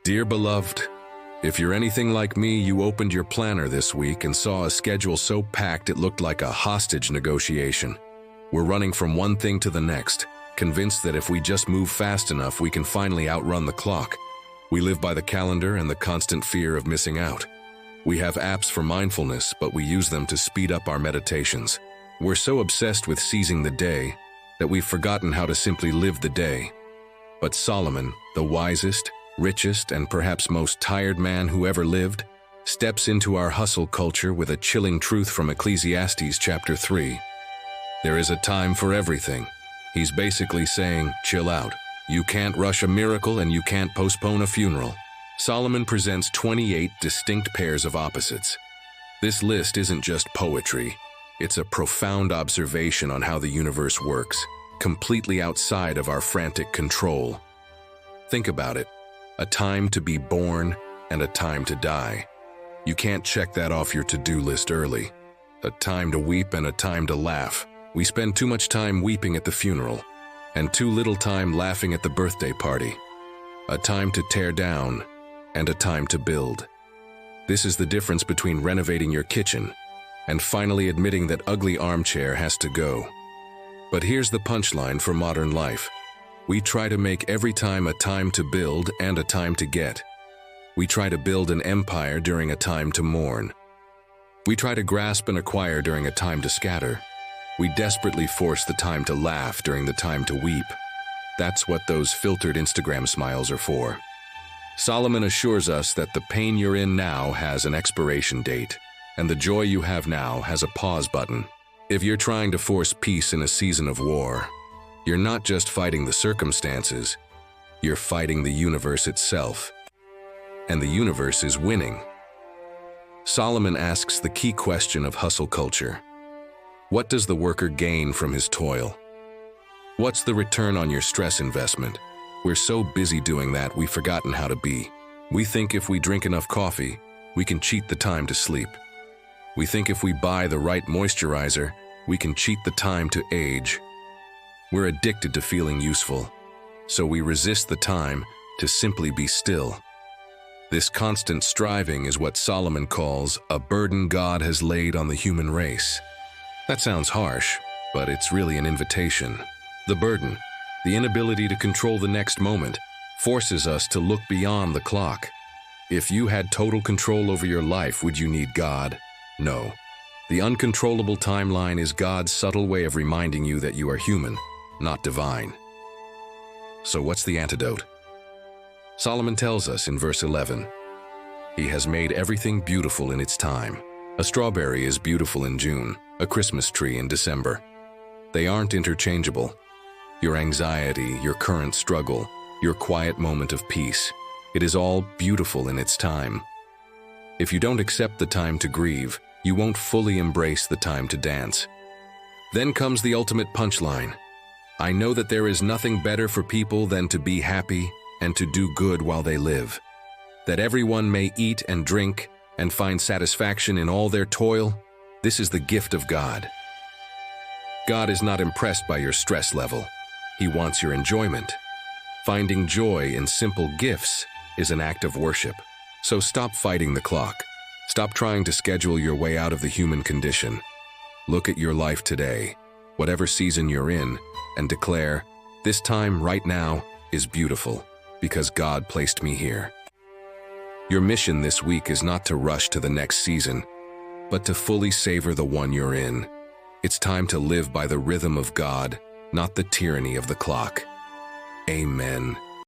Dear beloved, if you're anything like me, you opened your planner this week and saw a schedule so packed it looked like a hostage negotiation. We're running from one thing to the next, convinced that if we just move fast enough, we can finally outrun the clock. We live by the calendar and the constant fear of missing out. We have apps for mindfulness, but we use them to speed up our meditations. We're so obsessed with seizing the day that we've forgotten how to simply live the day. But Solomon, the wisest, richest, and perhaps most tired man who ever lived, steps into our hustle culture with a chilling truth from Ecclesiastes chapter 3. There is a time for everything. He's basically saying, chill out. You can't rush a miracle and you can't postpone a funeral. Solomon presents 28 distinct pairs of opposites. This list isn't just poetry. It's a profound observation on how the universe works, completely outside of our frantic control. Think about it. A time to be born and a time to die. You can't check that off your to-do list early. A time to weep and a time to laugh. We spend too much time weeping at the funeral and too little time laughing at the birthday party. A time to tear down and a time to build. This is the difference between renovating your kitchen and finally admitting that ugly armchair has to go. But here's the punchline for modern life. We try to make every time a time to build and a time to get. We try to build an empire during a time to mourn. We try to grasp and acquire during a time to scatter. We desperately force the time to laugh during the time to weep. That's what those filtered Instagram smiles are for. Solomon assures us that the pain you're in now has an expiration date, and the joy you have now has a pause button. If you're trying to force peace in a season of war, you're not just fighting the circumstances, you're fighting the universe itself. And the universe is winning. Solomon asks the key question of hustle culture. What does the worker gain from his toil? What's the return on your stress investment? We're so busy doing that, we've forgotten how to be. We think if we drink enough coffee, we can cheat the time to sleep. We think if we buy the right moisturizer, we can cheat the time to age. We're addicted to feeling useful, so we resist the time to simply be still. This constant striving is what Solomon calls a burden God has laid on the human race. That sounds harsh, but it's really an invitation. The burden, the inability to control the next moment, forces us to look beyond the clock. If you had total control over your life, would you need God? No. The uncontrollable timeline is God's subtle way of reminding you that you are human, not divine. So what's the antidote? Solomon tells us in verse 11, He has made everything beautiful in its time. A strawberry is beautiful in June, a Christmas tree in December. They aren't interchangeable. Your anxiety, your current struggle, your quiet moment of peace, it is all beautiful in its time. If you don't accept the time to grieve, you won't fully embrace the time to dance. Then comes the ultimate punchline. I know that there is nothing better for people than to be happy and to do good while they live. That everyone may eat and drink and find satisfaction in all their toil. This is the gift of God. God is not impressed by your stress level. He wants your enjoyment. Finding joy in simple gifts is an act of worship. So stop fighting the clock. Stop trying to schedule your way out of the human condition. Look at your life today, whatever season you're in, and declare, this time right now is beautiful because God placed me here. Your mission this week is not to rush to the next season, but to fully savor the one you're in. It's time to live by the rhythm of God, not the tyranny of the clock. Amen.